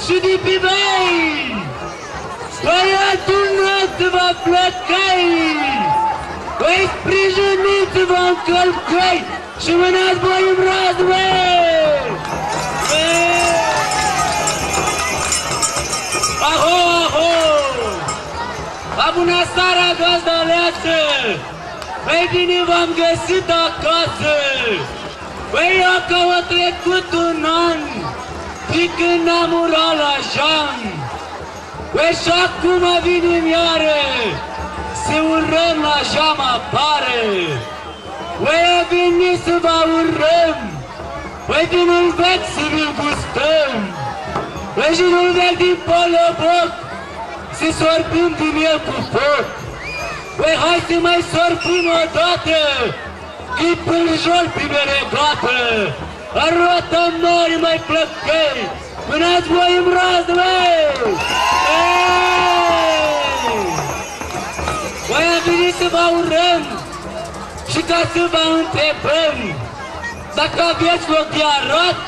și de pe băi. Băiatul nostru va plăcai, voi sprijiniți-vă în călcăi și mânați voi în raz, băi! Aho, aho! La bună seara, gazdaleață! Băi, bine v-am găsit acasă! Băi, eu că a trecut un an de când am urat la Jean. Băi, și acum vinim iară, să urăm la Jean apare. Băi, a venit să vă urăm, băi, din îl vec să vi-l gustăm. Băi, și nu-l vec din poloboc, să sorbim din el cu foc. Băi, hai să mai sorbim odată, că-i pârjol pe meregată. În rotă mori mai plăcăi, mânați voi în raz, băi! Băi, am venit să vă urăm și ca să vă întrebăm dacă aveți loc de arat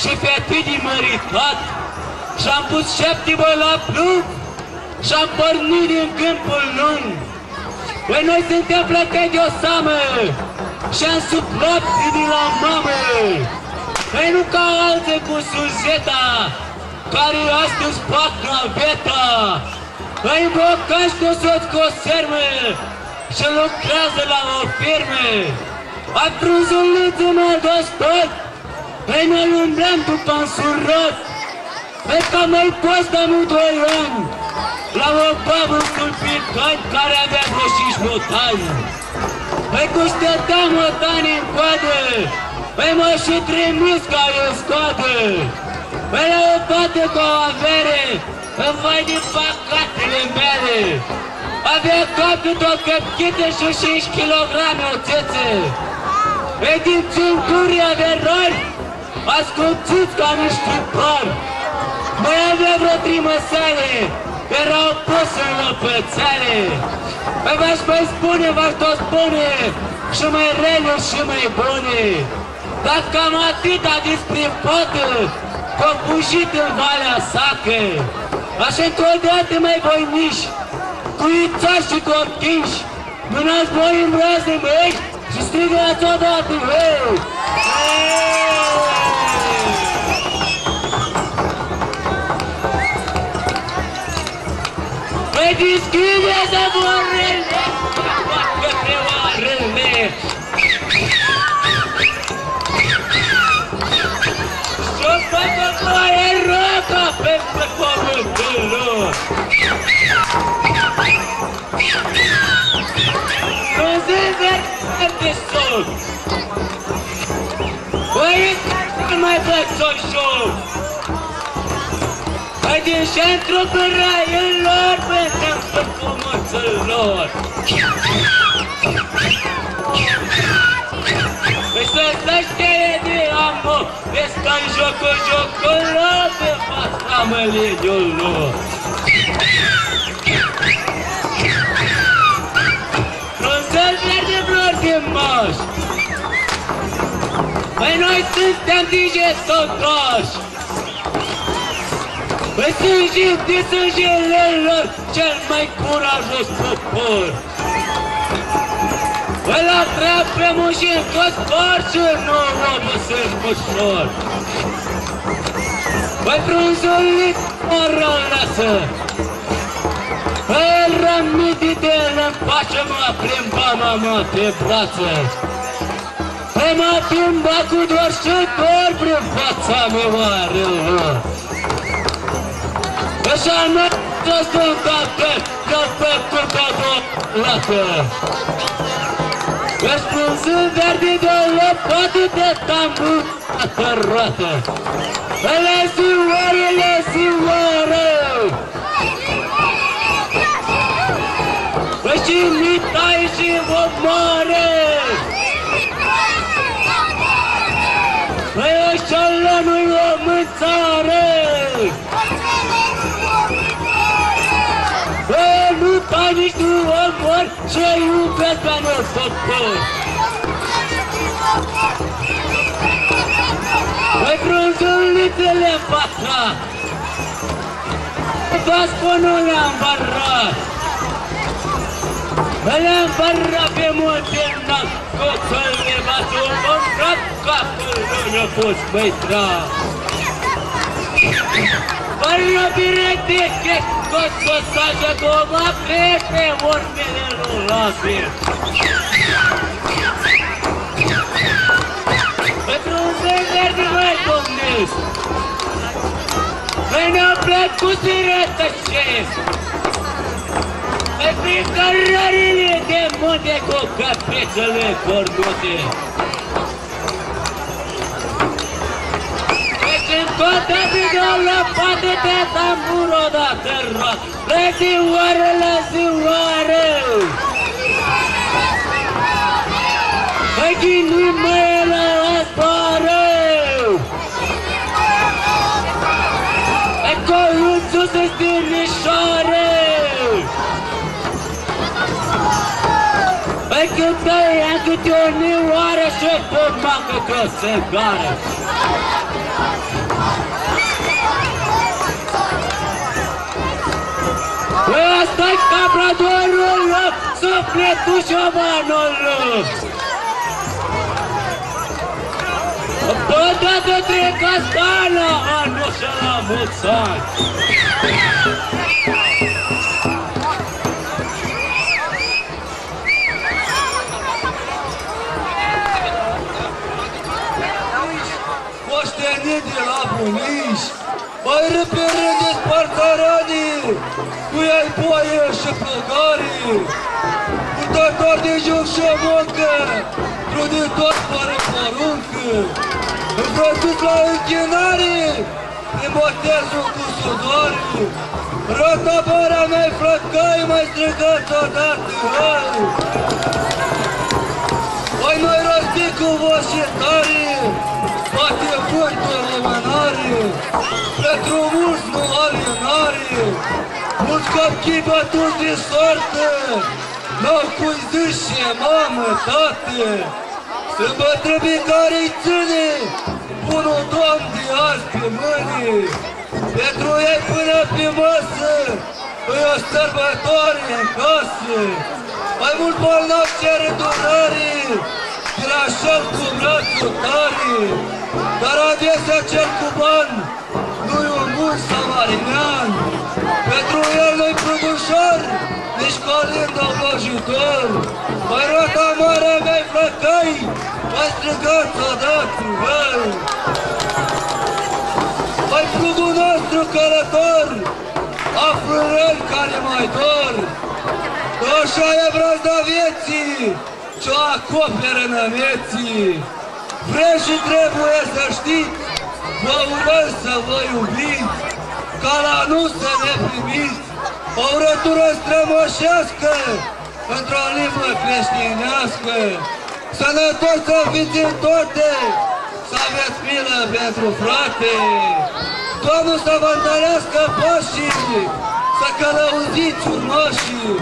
și fetii de măritat. Și-am pus 7 băi la plug și-am pornit din câmpul lung. Băi, noi suntem plăcăi de o samă și-am suplat de la mamă. Băi, nu ca alții cu Suzeta, care astăzi fac naveta. Băi, bocași cu soț cu o sermă și lucrează la o firmă. A frunzuliță mă dostot, băi, noi umblăm după însurat. Băi, că mai post amândoi ani la o babă cu picani care avea vreo 5 motani. Băi, cu stăteam motani în coadă, băi, mă și trimis ca eu scoadă. Băi, la o bată cu o avere, îmi vai din păcatele mele. Avea capul o căpchită și 5 kg oțețe. Băi, din centuri avea rari, ascuțiți ca niște bani. Mai avea vreo 3 măsare, erau pus în lăpățare. Băi, v-aș mai spune, v-aș tot spune, și mai rele și mai bune. Dar cam atâta despre fată, că-o fugit în Valea Sacă. Așa într-o dată mai voiniși, cu ițași și cu ortinși, mânați voi în braze, măi, și strigați odată, hei! Păi deschide-se vorele, facă preoarele! Și-o facă ploaie roca peste pământul lor! Nu se vede de sol! Păi nu mai fac sol-șoc! Hai din centru pe railor, pentru pământul lor! Păi să știe de amor, vezi că-n jocul lor pe fața măliniul lor! Frunzăl verde flori de maș! Păi noi suntem digestatoși! Păi sânge de sângele lor, cel mai curajos popor! Păi la treabă mușim toți forți, nu obosesc ușor! Păi frunzulit mă lasă! Păi rămidii de el-n pace mă plimba mama pe brață! Păi mă plimba cu doar și doar prin fața mioarelor! Așa nu toți un capet, capet cu lată! Răspunzând verde de o lopată de tambur atărată! Lăsioare! Păi și mitai și omoare! Păi ăștia nu-i om în țară! Păi nu tai nici nu omori și iubesc pe noi popor! Păi frunzulițele-n patra! Vă spun, nu le-am bărrat. Le-am bărrat pe multe n-am cocăle, v-ați umprat capul, nu ne-a pus băitra. Bărra bireteche, coțosașă, doma plece, vorbele nu lase. Pentru un veder de mai domnesc, noi ne-am plăcut să rătășesc. Pe prin cărările de munte cu capețele cordute. Când toată ziua la poate de tambur odată roc, la zioară, la zioară. Păi ghinim măie la aspară. Păi coluțul se stârnișoară. Păi când tăia câte o nioară și pe macă că se gară. Ăsta-i cabradorul, sufletul șamanul. Odată trec astana, anul și la mulți ani. Moștenit de la bunici, mai repere de spartaranii, cu ei boie și plăgarii, cu tător de joc și muncă, truditor fără poruncă, învățut la închinare, prin botezul cu sudorii, rătabarea mea-i flăcăi, mai strigați odată, hai! Păi noi rosti cu voce tare, bate vântul lumânare, pentru mulți nu alienare, mulți copii bătuți de sortă, n-au cui zice mamă, tate, sunt bătrâbii care-i ține, bunul Domn de azi pe mâine, pentru ei până pe masă, îi o sărbătoare în casă, mai mult bolnav cere durare, de la șoc cu brațul tare, dar adesea cel cu bani, nu-i un bun samarinean, pentru el nu-i prăbușor, nici colindă oblojitor, mai rota marea mea-i flăcăi, mai strigați odată, hăi! Mai plugul nostru călător, află răi care mai dor, așa e brazda vieții, ce-o acoperă nămeții. Vreți și trebuie să știți, vă urăz să vă iubiți, ca la nu să ne primiți o urătură strămoșească într-o limbă creștinească. Sănătoși să fiți în toate, să aveți milă pentru frate. Domnul să vă întărească pașii, să călăuziți urmașii,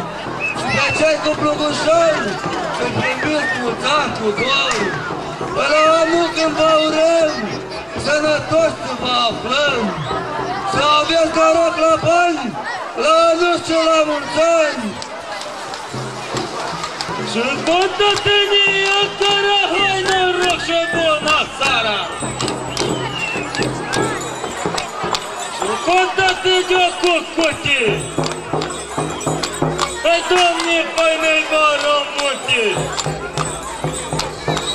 și pe cei cu plugușori să primiți mulți ani cu dor. Până anul când vă urăm, sănătoși să vă aflăm, să aveți noroc la bani, la anul și la mulți ani. Și toată tânia care hai noroc și bună seara! Și toată tânia cu cutii! Păi, Doamne, păi ne-i vară multe!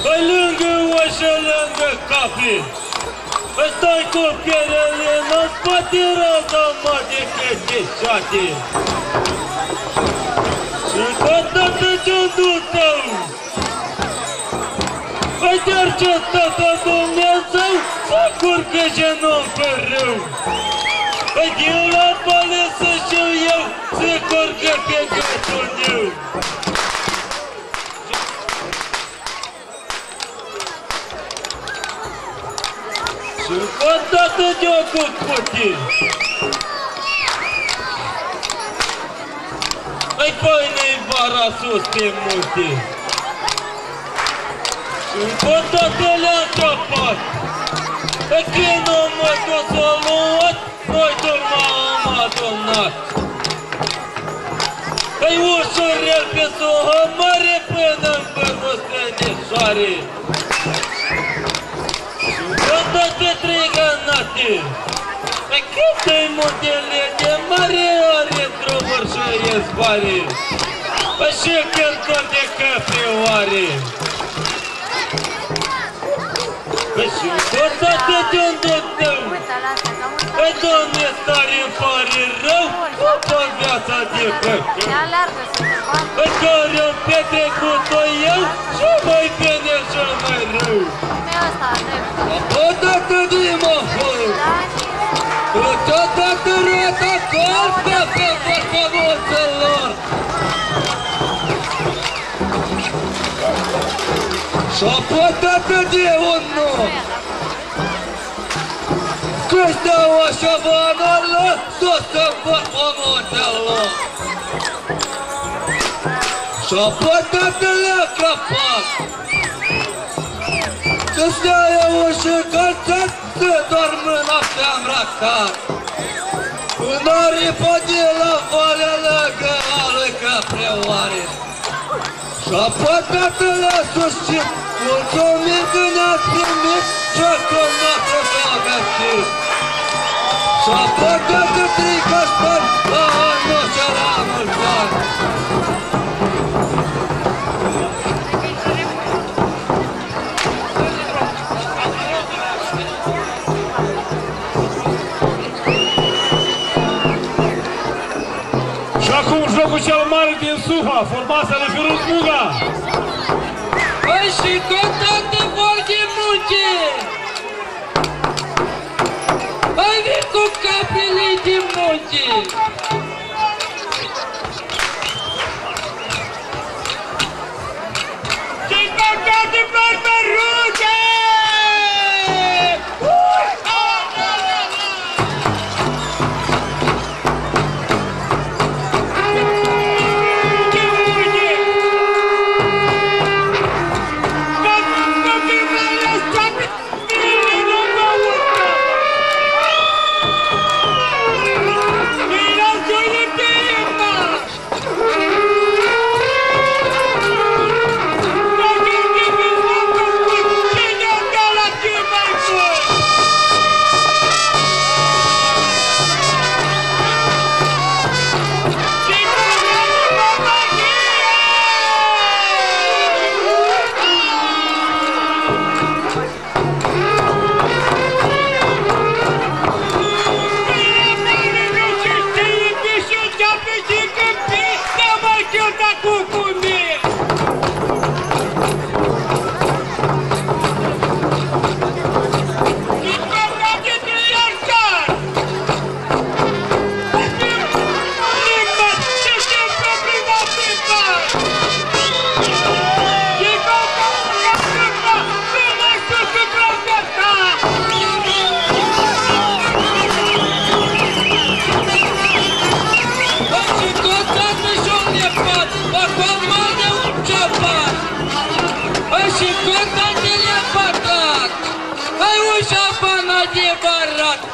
Păi lângă oșă, lângă cafe! Păi stai cu pierele, n-o spate răză, mă, de căteșate! Și odată ce-o tău, păi chiar ce tată Dumnezeu să curcă genul pe râu. Păi eu la pale să știu eu, să curcă pe gâtul meu. Și odată de-o cu putin. Păi păi-ne-i vara sus pe multe. Și odată le-am crăpat. Păi când nu mă dus o luat, noi turma am adunat. not. Păi ușurel pe sohă mare până-n vârful de soare. Și de trei granate. Pe câte-i modele de mare are drumuri și izvoare. Păi și cântor de căprioare. Păi și odată de-un doctor. Păi, Doamne, tare îmi pare rău după viața de căcă. Păi, care-am petrecut-o eu și mai bine și mai rău. Odată de măhău, odată rata corpă pe vârfămânțelor. Și odată de unul, că stau așa banală, sus în vârfămânțelor. Și odată la capac, să stea eu și călțat, să dorm noaptea îmbrăcat. În aripa de la valea lângă ală căprioare. Și apătată la susțin, mulțumim că ne-ați primit și că noastră s-a găsit. Și apătată trei caștani, la anul și la mulți ani. Și acum jocul cel mare din Suha, formația de Firuz Muga. Păi și contate vor de munte! Hai vin cu caprele din munte! Și contate vor de rute!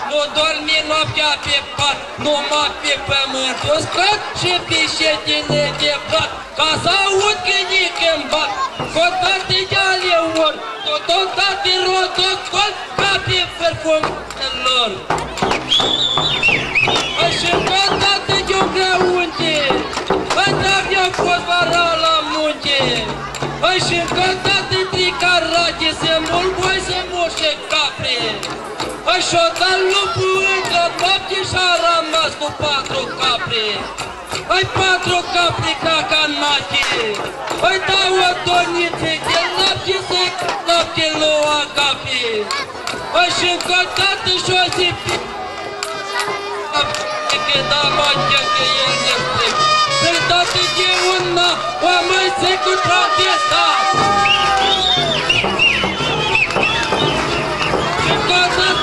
Nu dormi noaptea pe pat, numai pe pământ uscat și pe ședine de plat. Ca să aud gânic îmi bat, cotate de ale ori, totodată rotocol ca pe vârful și cotate de-o greunte, într-avea fost vara la munte. Și cotate tricarate, se mulboi, se moșe capre. Și-o dat lupul încă noapte și-a rămas cu 4 capri. Ai 4 capri ca canate. Îi dau o doniță de lapte să lapte lua capi. Și încă dată și-o zipi. Că da noaptea că el ne plec. Să-i dată de una, oameni se cu travesta.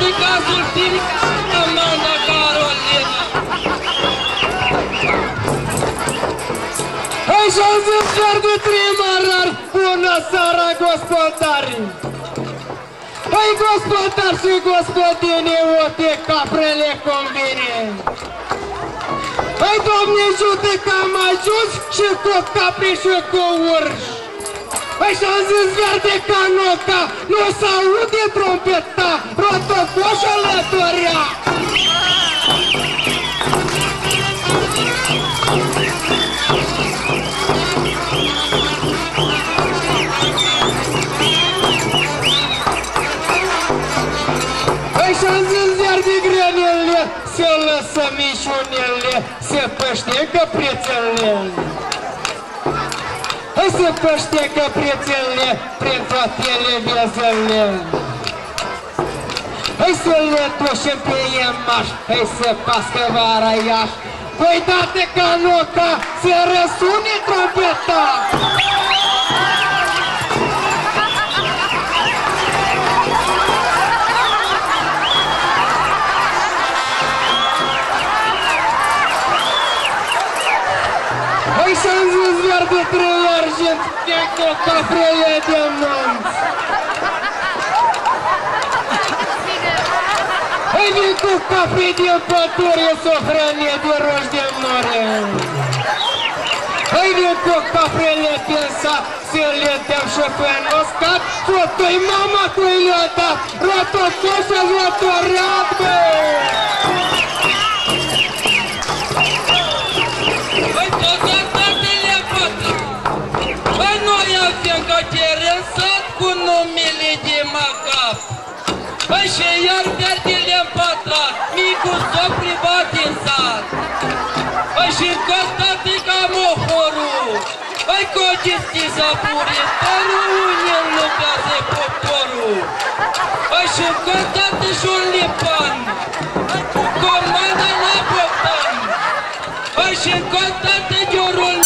Și cazul tiric, Amanda Carolina. Hai să-mi vând de primarar, bună seara, gospodari! Hai, gospodari și gospodine, uite caprele cum vine! Păi, Doamne, judecă am ajuns și cu capri și cu urși. Păi și-am zis verde ca noca, nu s-aude trompeta, rotocoșa lătorea. Păi și-am zis verde grenele, se lăsă mișunele, se păștecă prețele. Hai să păștecă prețele prin toate televizorile. Hai să le ducem pe Iemaș, hai să pască vara Iași. Păi date ca noca, să răsune trompeta. Hai să-mi zis verde trei argint, de cu cafrele de munți. Hai vin cu cafre din pădure, sofrane de roși de mare. Hai vin cu cafrele din sat, să le dăm și pe noscat. Totul-i mama cui le-a dat, rotocoșa rotoreat, bă! Cu numele de Macap. Păi și iar verdele împătrat, micul s-o privat în sat. Păi și încostați ca mohorul, păi cotistiza puritorul, unde-l lucrează poporul. Păi și încostați și un lipan, comanda la Bogdan. Păi și încostați de orul